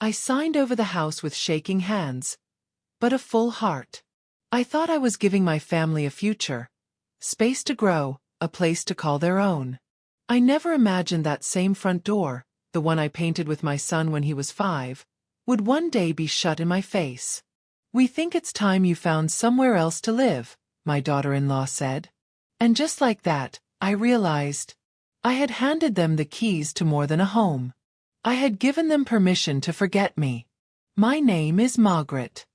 I signed over the house with shaking hands, but a full heart. I thought I was giving my family a future, space to grow, a place to call their own. I never imagined that same front door, the one I painted with my son when he was 5, would one day be shut in my face. "We think it's time you found somewhere else to live," my daughter-in-law said. And just like that, I realized I had handed them the keys to more than a home. I had given them permission to forget me. My name is Margaret.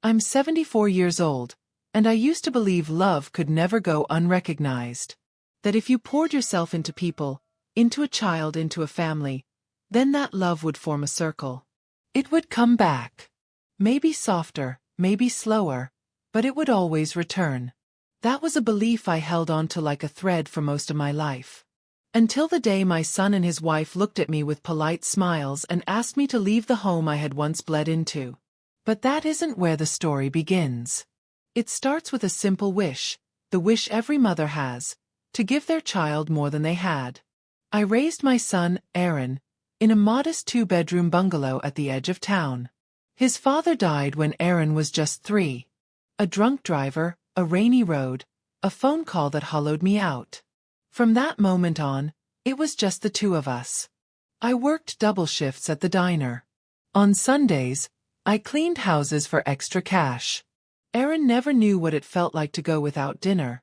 I'm 74 years old, and I used to believe love could never go unrecognized. That if you poured yourself into people, into a child, into a family, then that love would form a circle. It would come back. Maybe softer, maybe slower, but it would always return. That was a belief I held on to like a thread for most of my life. Until the day my son and his wife looked at me with polite smiles and asked me to leave the home I had once bled into. But that isn't where the story begins. It starts with a simple wish, the wish every mother has, to give their child more than they had. I raised my son, Aaron, in a modest 2-bedroom bungalow at the edge of town. His father died when Aaron was just 3. A drunk driver, a rainy road, a phone call that hollowed me out. From that moment on, it was just the two of us. I worked double shifts at the diner. On Sundays, I cleaned houses for extra cash. Aaron never knew what it felt like to go without dinner,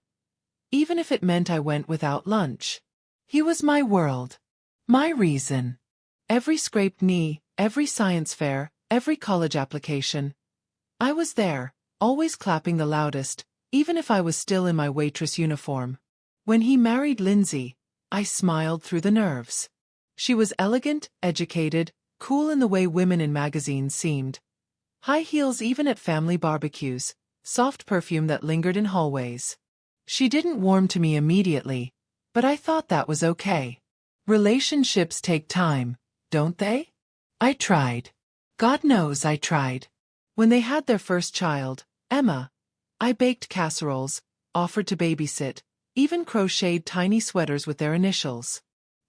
even if it meant I went without lunch. He was my world, my reason. Every scraped knee, every science fair, every college application. I was there, always clapping the loudest, even if I was still in my waitress uniform. When he married Lindsay, I smiled through the nerves. She was elegant, educated, cool in the way women in magazines seemed. High heels even at family barbecues, soft perfume that lingered in hallways. She didn't warm to me immediately, but I thought that was okay. Relationships take time, don't they? I tried. God knows I tried. When they had their first child, Emma, I baked casseroles, offered to babysit, even crocheted tiny sweaters with their initials.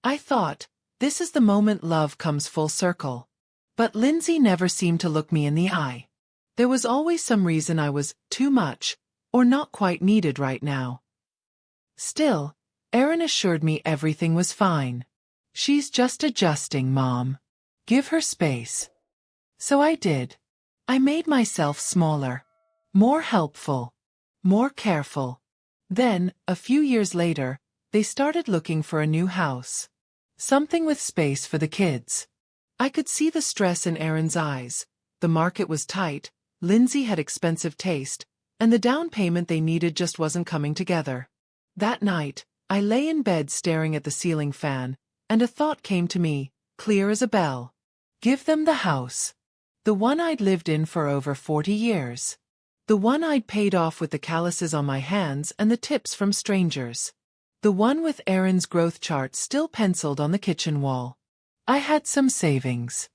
I thought, this is the moment love comes full circle. But Lindsay never seemed to look me in the eye. There was always some reason I was too much, or not quite needed right now. Still, Aaron assured me everything was fine. "She's just adjusting, Mom. Give her space." So I did. I made myself smaller, more helpful, more careful. Then, a few years later, they started looking for a new house. Something with space for the kids. I could see the stress in Aaron's eyes. The market was tight, Lindsay had expensive taste, and the down payment they needed just wasn't coming together. That night, I lay in bed staring at the ceiling fan, and a thought came to me, clear as a bell. Give them the house. The one I'd lived in for over 40 years. The one I'd paid off with the calluses on my hands and the tips from strangers. The one with Aaron's growth chart still penciled on the kitchen wall. I had some savings.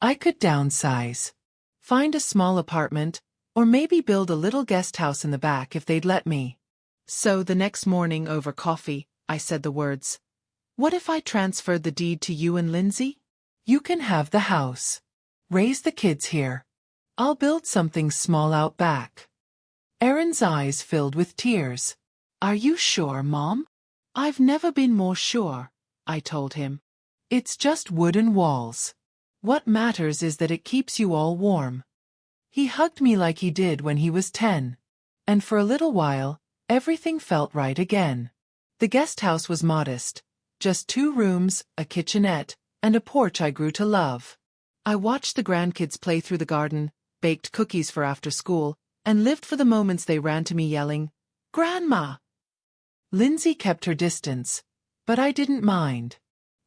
I could downsize. Find a small apartment, or maybe build a little guest house in the back if they'd let me. So the next morning over coffee, I said the words. "What if I transferred the deed to you and Lindsay? You can have the house. Raise the kids here. I'll build something small out back." Aaron's eyes filled with tears. "Are you sure, Mom?" "I've never been more sure," I told him. "It's just wooden walls. What matters is that it keeps you all warm." He hugged me like he did when he was 10. And for a little while, everything felt right again. The guest house was modest. Just 2 rooms, a kitchenette, and a porch I grew to love. I watched the grandkids play through the garden, baked cookies for after school, and lived for the moments they ran to me yelling, "Grandma!" Lindsay kept her distance, but I didn't mind.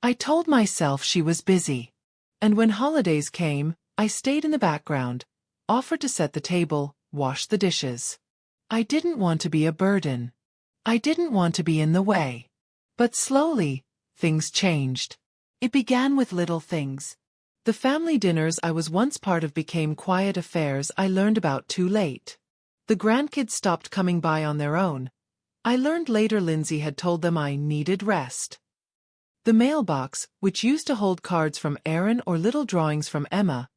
I told myself she was busy. And when holidays came, I stayed in the background, offered to set the table, wash the dishes. I didn't want to be a burden. I didn't want to be in the way. But slowly, things changed. It began with little things. The family dinners I was once part of became quiet affairs I learned about too late. The grandkids stopped coming by on their own. I learned later Lindsay had told them I needed rest. The mailbox, which used to hold cards from Aaron or little drawings from Emma,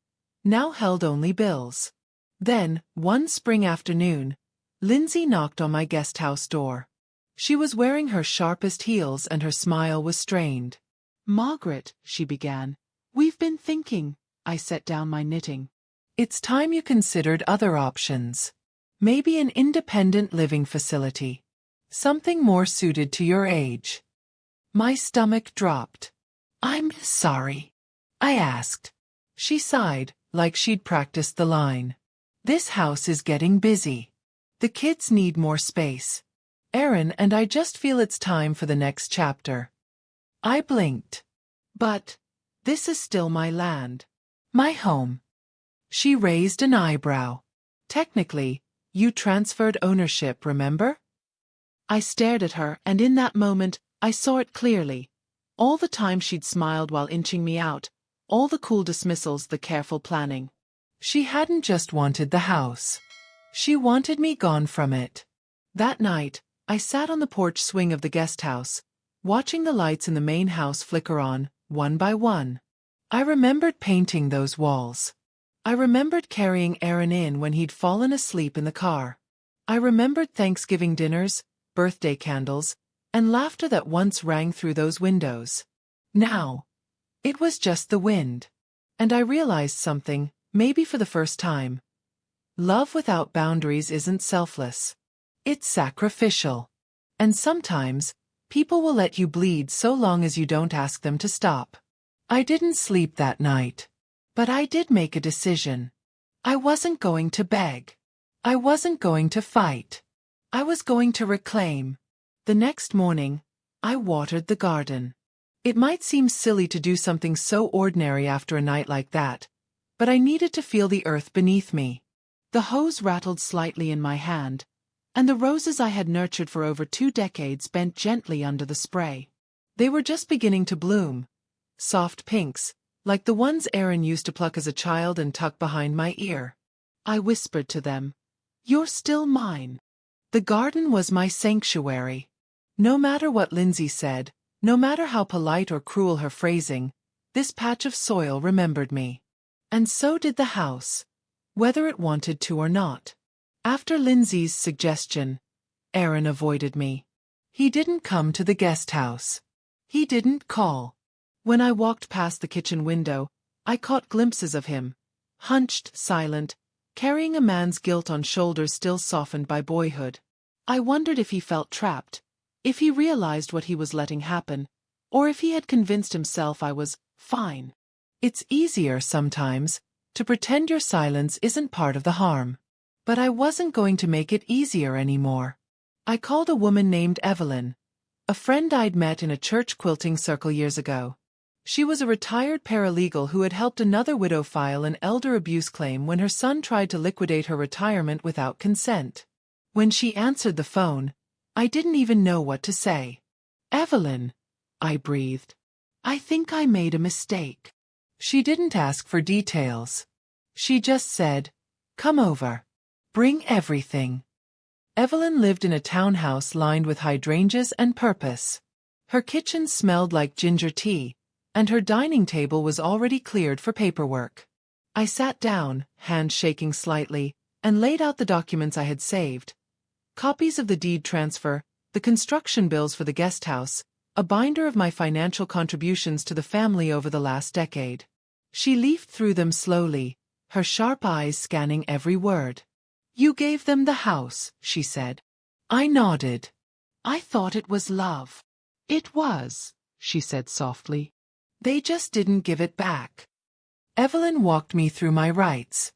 now held only bills. Then, one spring afternoon, Lindsay knocked on my guest house door. She was wearing her sharpest heels and her smile was strained. "Margaret," she began, "we've been thinking." I set down my knitting. It's time you considered other options. Maybe an independent living facility. Something more suited to your age. My stomach dropped. "I'm sorry," I asked. She sighed, like she'd practiced the line. "This house is getting busy. The kids need more space. Erin and I just feel it's time for the next chapter." I blinked. "But this is still my land. My home." She raised an eyebrow. "Technically, you transferred ownership, remember?" I stared at her, and in that moment, I saw it clearly. All the time she'd smiled while inching me out, all the cool dismissals, the careful planning. She hadn't just wanted the house. She wanted me gone from it. That night, I sat on the porch swing of the guest house, watching the lights in the main house flicker on, one by one. I remembered painting those walls. I remembered carrying Erin in when he'd fallen asleep in the car. I remembered Thanksgiving dinners, birthday candles, and laughter that once rang through those windows. Now, it was just the wind. And I realized something, maybe for the first time. Love without boundaries isn't selfless. It's sacrificial. And sometimes, people will let you bleed so long as you don't ask them to stop. I didn't sleep that night. But I did make a decision. I wasn't going to beg. I wasn't going to fight. I was going to reclaim. The next morning, I watered the garden. It might seem silly to do something so ordinary after a night like that, but I needed to feel the earth beneath me. The hose rattled slightly in my hand, and the roses I had nurtured for over 2 decades bent gently under the spray. They were just beginning to bloom. Soft pinks, like the ones Erin used to pluck as a child and tuck behind my ear. I whispered to them, "You're still mine." The garden was my sanctuary. No matter what Lindsay said, no matter how polite or cruel her phrasing, this patch of soil remembered me. And so did the house, whether it wanted to or not. After Lindsay's suggestion, Erin avoided me. He didn't come to the guest house. He didn't call. When I walked past the kitchen window, I caught glimpses of him, hunched, silent, carrying a man's guilt on shoulders still softened by boyhood. I wondered if he felt trapped, if he realized what he was letting happen, or if he had convinced himself I was fine. It's easier sometimes to pretend your silence isn't part of the harm. But I wasn't going to make it easier anymore. I called a woman named Evelyn, a friend I'd met in a church quilting circle years ago. She was a retired paralegal who had helped another widow file an elder abuse claim when her son tried to liquidate her retirement without consent. When she answered the phone, I didn't even know what to say. "Evelyn," I breathed. "I think I made a mistake." She didn't ask for details. She just said, "Come over. Bring everything." Evelyn lived in a townhouse lined with hydrangeas and purpose. Her kitchen smelled like ginger tea, and her dining table was already cleared for paperwork. I sat down, hands shaking slightly, and laid out the documents I had saved. Copies of the deed transfer, the construction bills for the guest house, a binder of my financial contributions to the family over the last decade. She leafed through them slowly, her sharp eyes scanning every word. "You gave them the house," she said. I nodded. "I thought it was love." "It was," she said softly. "They just didn't give it back." Evelyn walked me through my rights.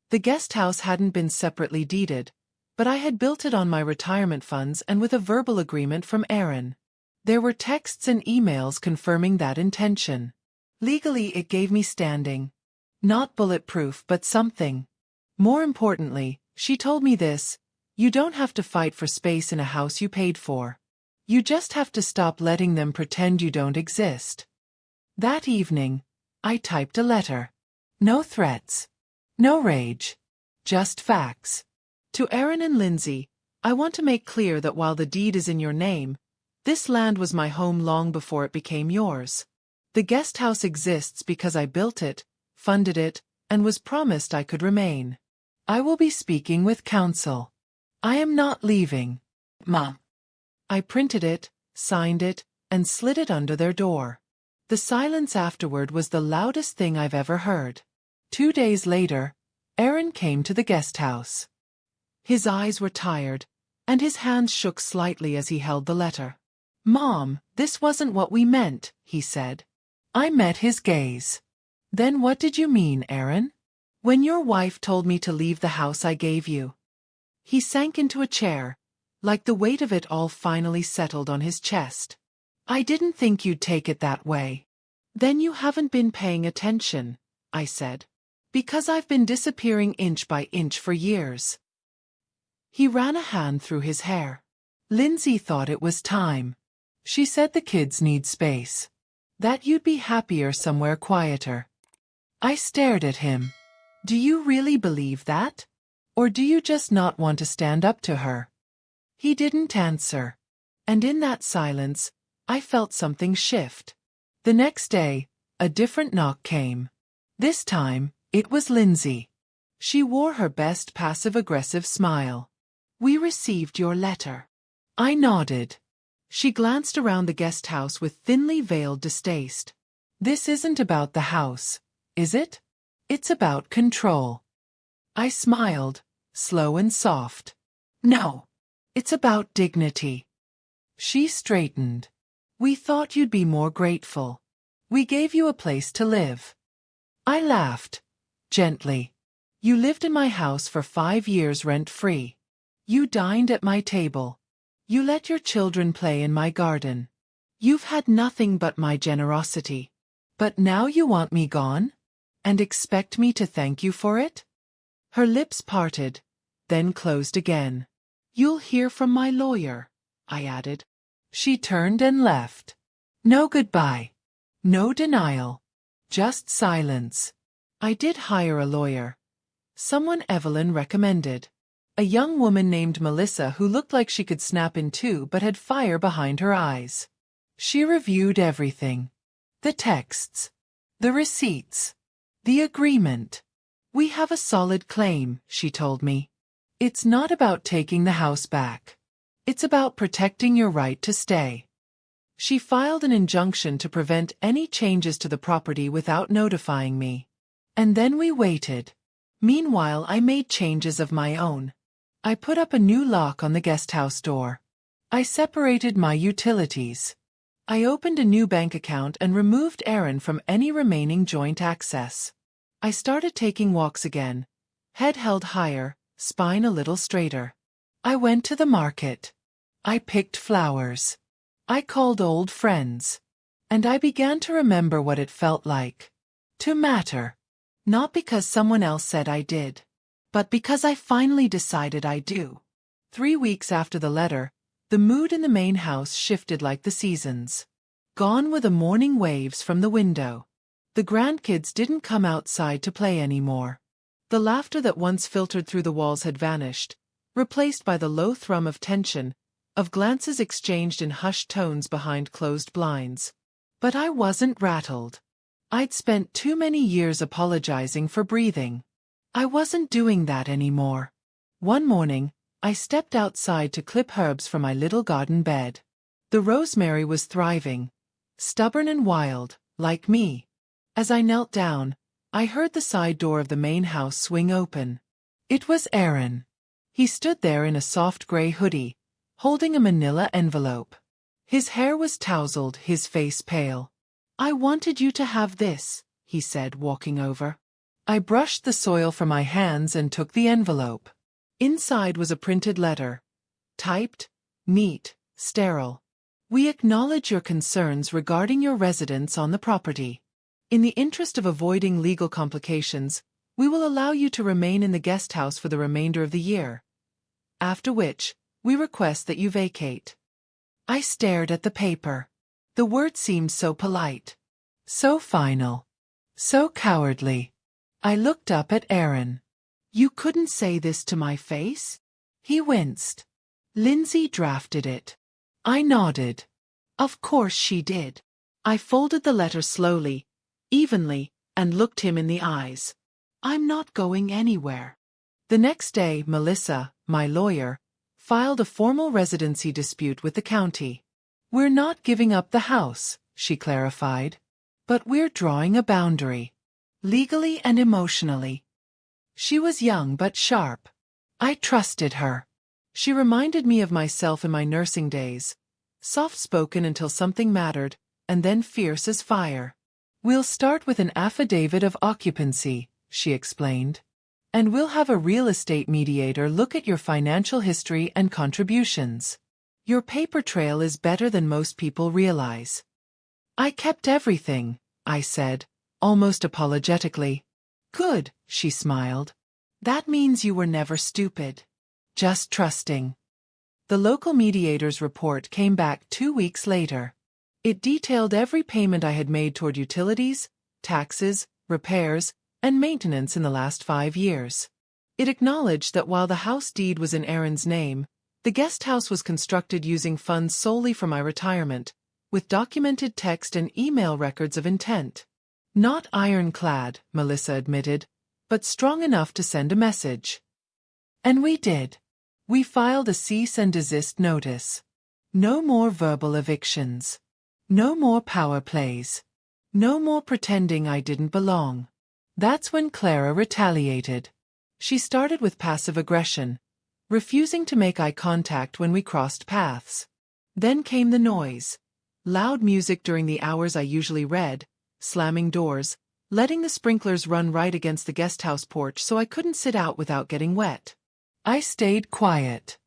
The guest house hadn't been separately deeded, but I had built it on my retirement funds and with a verbal agreement from Erin. There were texts and emails confirming that intention. Legally, it gave me standing. Not bulletproof, but something. More importantly, she told me this: you don't have to fight for space in a house you paid for. You just have to stop letting them pretend you don't exist. That evening, I typed a letter. No threats. No rage. Just facts. To Erin and Lindsay, I want to make clear that while the deed is in your name, this land was my home long before it became yours. The guest house exists because I built it, funded it, and was promised I could remain. I will be speaking with counsel. I am not leaving. Mom. I printed it, signed it, and slid it under their door. The silence afterward was the loudest thing I've ever heard. 2 days later, Aaron came to the guest house. His eyes were tired, and his hands shook slightly as he held the letter. Mom, this wasn't what we meant, he said. I met his gaze. Then what did you mean, Aaron? When your wife told me to leave the house I gave you. He sank into a chair, like the weight of it all finally settled on his chest. I didn't think you'd take it that way. Then you haven't been paying attention, I said. Because I've been disappearing inch by inch for years. He ran a hand through his hair. Lindsay thought it was time. She said the kids need space. That you'd be happier somewhere quieter. I stared at him. Do you really believe that? Or do you just not want to stand up to her? He didn't answer. And in that silence, I felt something shift. The next day, a different knock came. This time, it was Lindsay. She wore her best passive-aggressive smile. We received your letter. I nodded. She glanced around the guest house with thinly veiled distaste. This isn't about the house, is it? It's about control. I smiled, slow and soft. No. It's about dignity. She straightened. We thought you'd be more grateful. We gave you a place to live. I laughed, gently. You lived in my house for 5 years rent-free. You dined at my table. You let your children play in my garden. You've had nothing but my generosity. But now you want me gone? And expect me to thank you for it? Her lips parted, then closed again. You'll hear from my lawyer, I added. She turned and left. No goodbye. No denial. Just silence. I did hire a lawyer. Someone Evelyn recommended. A young woman named Melissa who looked like she could snap in two but had fire behind her eyes. She reviewed everything. The texts. The receipts. The agreement. We have a solid claim, she told me. It's not about taking the house back. It's about protecting your right to stay. She filed an injunction to prevent any changes to the property without notifying me. And then we waited. Meanwhile, I made changes of my own. I put up a new lock on the guesthouse door. I separated my utilities. I opened a new bank account and removed Aaron from any remaining joint access. I started taking walks again, head held higher, spine a little straighter. I went to the market. I picked flowers. I called old friends. And I began to remember what it felt like to matter. Not because someone else said I did, but because I finally decided I do. 3 weeks after the letter, the mood in the main house shifted like the seasons. Gone were the morning waves from the window. The grandkids didn't come outside to play anymore. The laughter that once filtered through the walls had vanished, replaced by the low thrum of tension, of glances exchanged in hushed tones behind closed blinds. But I wasn't rattled. I'd spent too many years apologizing for breathing. I wasn't doing that anymore. One morning, I stepped outside to clip herbs from my little garden bed. The rosemary was thriving, stubborn and wild, like me. As I knelt down, I heard the side door of the main house swing open. It was Aaron. He stood there in a soft gray hoodie, holding a manila envelope. His hair was tousled, his face pale. I wanted you to have this, he said, walking over. I brushed the soil from my hands and took the envelope. Inside was a printed letter. Typed, neat, sterile. We acknowledge your concerns regarding your residence on the property. In the interest of avoiding legal complications, we will allow you to remain in the guest house for the remainder of the year. After which, we request that you vacate. I stared at the paper. The word seemed so polite. So final. So cowardly. I looked up at Aaron. You couldn't say this to my face? He winced. Lindsay drafted it. I nodded. Of course she did. I folded the letter slowly, evenly, and looked him in the eyes. I'm not going anywhere. The next day, Melissa, my lawyer, filed a formal residency dispute with the county. We're not giving up the house, she clarified. But we're drawing a boundary. Legally and emotionally. She was young but sharp. I trusted her. She reminded me of myself in my nursing days. Soft-spoken until something mattered, and then fierce as fire. We'll start with an affidavit of occupancy, she explained. And we'll have a real estate mediator look at your financial history and contributions. Your paper trail is better than most people realize. I kept everything, I said, almost apologetically. Good, she smiled. That means you were never stupid. Just trusting. The local mediator's report came back 2 weeks later. It detailed every payment I had made toward utilities, taxes, repairs, and maintenance in the last 5 years. It acknowledged that while the house deed was in Aaron's name, the guest house was constructed using funds solely from my retirement, with documented text and email records of intent. Not ironclad, Melissa admitted, but strong enough to send a message. And we did. We filed a cease and desist notice. No more verbal evictions. No more power plays. No more pretending I didn't belong. That's when Clara retaliated. She started with passive aggression, refusing to make eye contact when we crossed paths. Then came the noise. Loud music during the hours I usually read, slamming doors, letting the sprinklers run right against the guesthouse porch so I couldn't sit out without getting wet. I stayed quiet.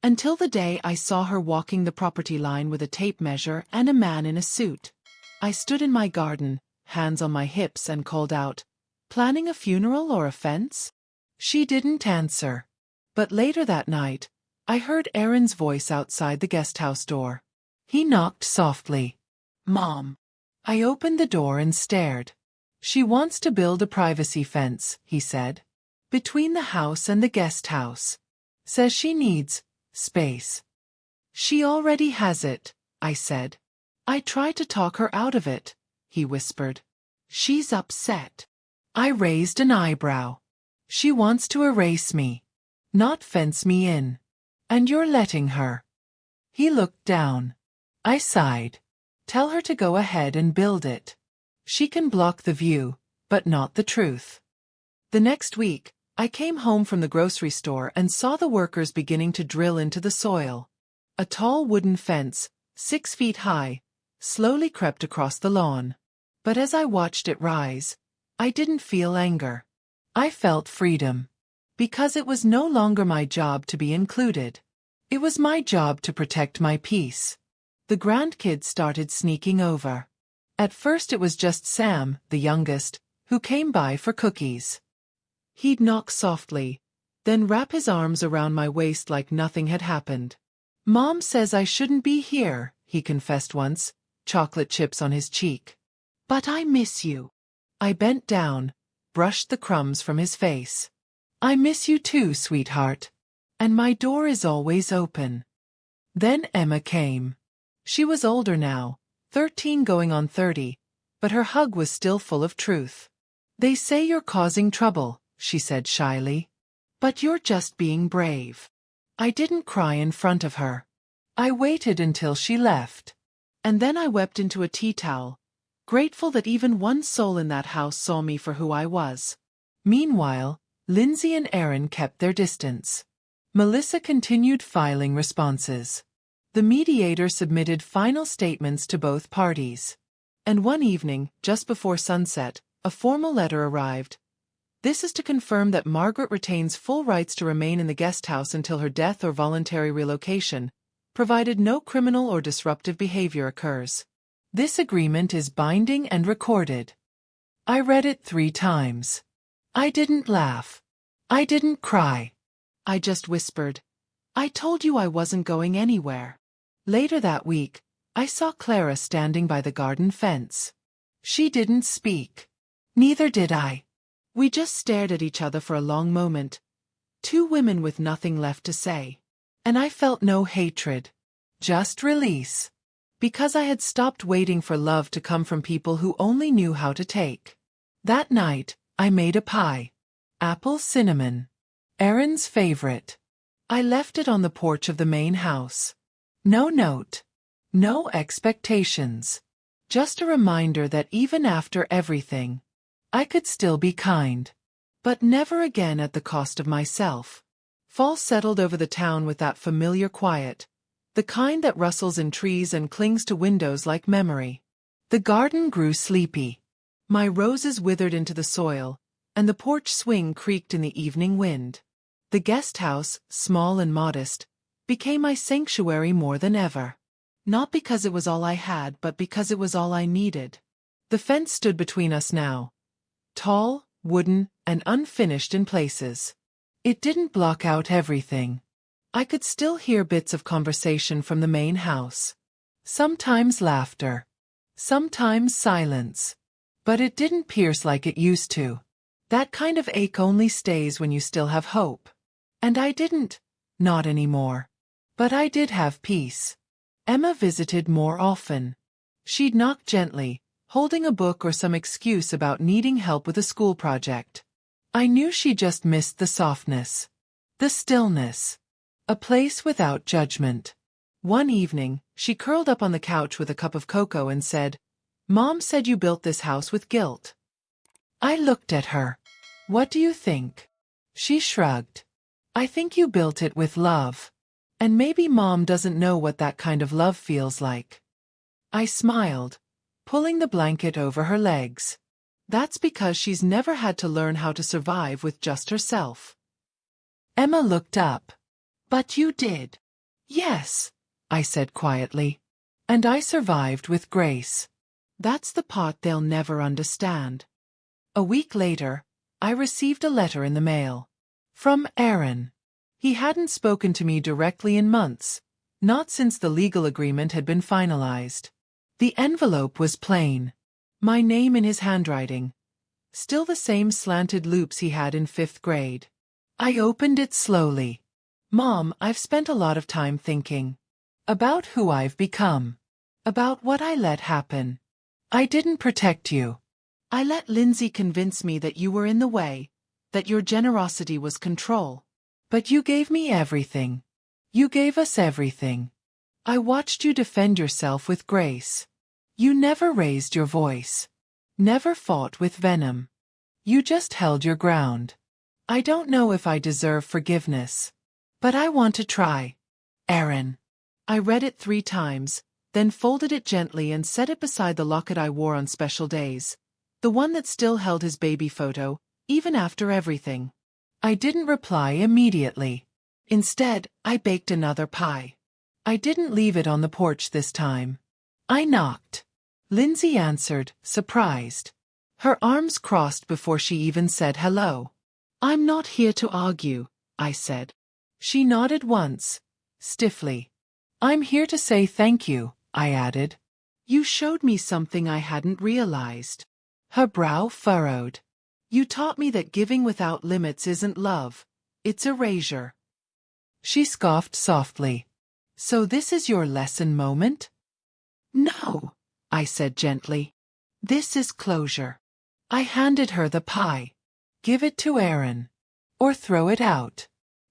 Until the day I saw her walking the property line with a tape measure and a man in a suit. I stood in my garden, hands on my hips, and called out, "Planning a funeral or a fence?" She didn't answer. But later that night, I heard Aaron's voice outside the guesthouse door. He knocked softly. "Mom." I opened the door and stared. "She wants to build a privacy fence," he said. "Between the house and the guest house. Says she needs space." "She already has it," I said. "I tried to talk her out of it," he whispered. "She's upset." I raised an eyebrow. "She wants to erase me. Not fence me in. And you're letting her." He looked down. I sighed. "Tell her to go ahead and build it. She can block the view, but not the truth." The next week, I came home from the grocery store and saw the workers beginning to drill into the soil. A tall wooden fence, 6 feet high, slowly crept across the lawn. But as I watched it rise, I didn't feel anger. I felt freedom. Because it was no longer my job to be included. It was my job to protect my peace. The grandkids started sneaking over. At first it was just Sam, the youngest, who came by for cookies. He'd knock softly, then wrap his arms around my waist like nothing had happened. "Mom says I shouldn't be here," he confessed once, chocolate chips on his cheek. "But I miss you." I bent down, brushed the crumbs from his face. "I miss you too, sweetheart. And my door is always open." Then Emma came. She was older now, 13 going on 30, but her hug was still full of truth. "They say you're causing trouble," she said shyly. "But you're just being brave." I didn't cry in front of her. I waited until she left. And then I wept into a tea towel, grateful that even one soul in that house saw me for who I was. Meanwhile, Lindsay and Aaron kept their distance. Melissa continued filing responses. The mediator submitted final statements to both parties. And one evening, just before sunset, a formal letter arrived. "This is to confirm that Margaret retains full rights to remain in the guest house until her death or voluntary relocation, provided no criminal or disruptive behavior occurs. This agreement is binding and recorded." I read it 3 times. I didn't laugh. I didn't cry. I just whispered, "I told you I wasn't going anywhere." Later that week, I saw Clara standing by the garden fence. She didn't speak. Neither did I. We just stared at each other for a long moment. 2 women with nothing left to say. And I felt no hatred. Just release. Because I had stopped waiting for love to come from people who only knew how to take. That night, I made a pie. Apple cinnamon. Erin's favorite. I left it on the porch of the main house. No note. No expectations. Just a reminder that even after everything, I could still be kind. But never again at the cost of myself. Fall settled over the town with that familiar quiet, the kind that rustles in trees and clings to windows like memory. The garden grew sleepy. My roses withered into the soil, and the porch swing creaked in the evening wind. The guest house, small and modest, became my sanctuary more than ever. Not because it was all I had, but because it was all I needed. The fence stood between us now. Tall, wooden, and unfinished in places. It didn't block out everything. I could still hear bits of conversation from the main house. Sometimes laughter. Sometimes silence. But it didn't pierce like it used to. That kind of ache only stays when you still have hope. And I didn't. Not anymore. But I did have peace. Emma visited more often. She'd knock gently, holding a book or some excuse about needing help with a school project. I knew she just missed the softness. The stillness. A place without judgment. One evening, she curled up on the couch with a cup of cocoa and said, "Mom said you built this house with guilt." I looked at her. "What do you think?" She shrugged. "I think you built it with love. And maybe Mom doesn't know what that kind of love feels like." I smiled, pulling the blanket over her legs. "That's because she's never had to learn how to survive with just herself." Emma looked up. "But you did." "Yes," I said quietly. "And I survived with grace. That's the part they'll never understand." A week later, I received a letter in the mail. From Erin. He hadn't spoken to me directly in months, not since the legal agreement had been finalized. The envelope was plain. My name in his handwriting. Still the same slanted loops he had in 5th grade. I opened it slowly. "Mom, I've spent a lot of time thinking. About who I've become. About what I let happen. I didn't protect you. I let Lindsay convince me that you were in the way, that your generosity was control. But you gave me everything. You gave us everything. I watched you defend yourself with grace. You never raised your voice. Never fought with venom. You just held your ground. I don't know if I deserve forgiveness. But I want to try. Erin." I read it 3 times, then folded it gently and set it beside the locket I wore on special days. The one that still held his baby photo, even after everything. I didn't reply immediately. Instead, I baked another pie. I didn't leave it on the porch this time. I knocked. Lindsay answered, surprised. Her arms crossed before she even said hello. "I'm not here to argue," I said. She nodded once, stiffly. "I'm here to say thank you," I added. "You showed me something I hadn't realized." Her brow furrowed. "You taught me that giving without limits isn't love, it's erasure." She scoffed softly. "So this is your lesson moment?" "No," I said gently. "This is closure." I handed her the pie. "Give it to Erin. Or throw it out.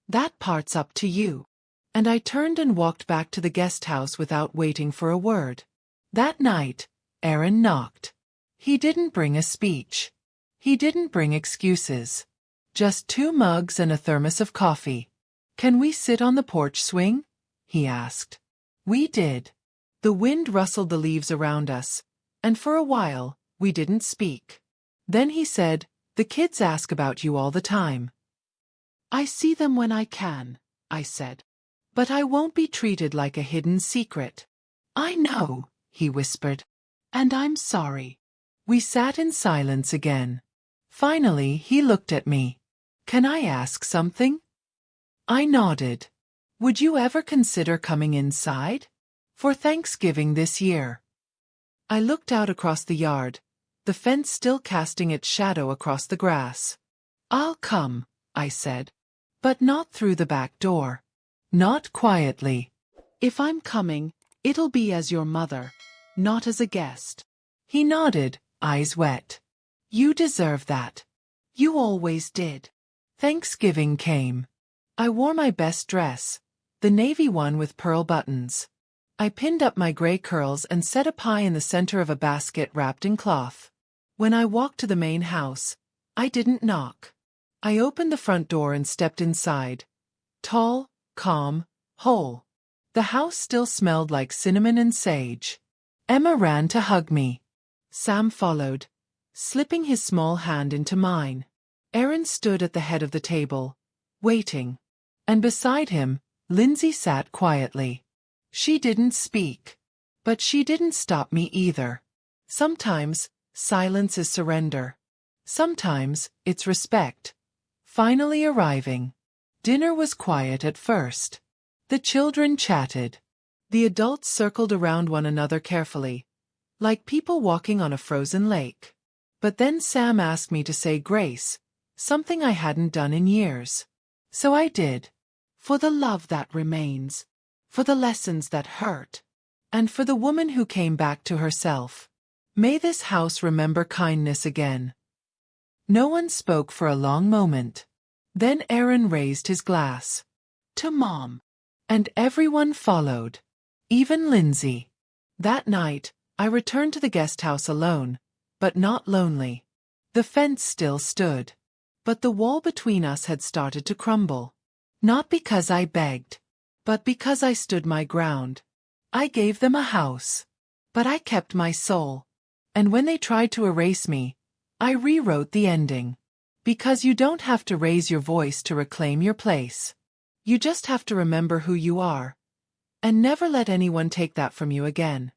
That part's up to you." And I turned and walked back to the guest house without waiting for a word. That night, Erin knocked. He didn't bring a speech. He didn't bring excuses. Just 2 mugs and a thermos of coffee. "Can we sit on the porch swing?" he asked. We did. The wind rustled the leaves around us, and for a while, we didn't speak. Then he said, "The kids ask about you all the time." "I see them when I can," I said. "But I won't be treated like a hidden secret." "I know," he whispered. "And I'm sorry." We sat in silence again. Finally, he looked at me. "Can I ask something?" I nodded. "Would you ever consider coming inside? For Thanksgiving this year?" I looked out across the yard, the fence still casting its shadow across the grass. "I'll come," I said. "But not through the back door. Not quietly. If I'm coming, it'll be as your mother, not as a guest." He nodded, eyes wet. "You deserve that. You always did." Thanksgiving came. I wore my best dress, the navy one with pearl buttons. I pinned up my gray curls and set a pie in the center of a basket wrapped in cloth. When I walked to the main house, I didn't knock. I opened the front door and stepped inside. Tall, calm, whole. The house still smelled like cinnamon and sage. Emma ran to hug me. Sam followed, slipping his small hand into mine. Aaron stood at the head of the table, waiting. And beside him, Lindsay sat quietly. She didn't speak. But she didn't stop me either. Sometimes, silence is surrender. Sometimes, it's respect. Finally arriving. Dinner was quiet at first. The children chatted. The adults circled around one another carefully, like people walking on a frozen lake. But then Sam asked me to say grace, something I hadn't done in years. So I did. For the love that remains, for the lessons that hurt, and for the woman who came back to herself. May this house remember kindness again. No one spoke for a long moment. Then Aaron raised his glass. To Mom. And everyone followed. Even Lindsay. That night, I returned to the guest house alone, but not lonely. The fence still stood. But the wall between us had started to crumble. Not because I begged, but because I stood my ground. I gave them a house. But I kept my soul. And when they tried to erase me, I rewrote the ending. Because you don't have to raise your voice to reclaim your place. You just have to remember who you are. And never let anyone take that from you again.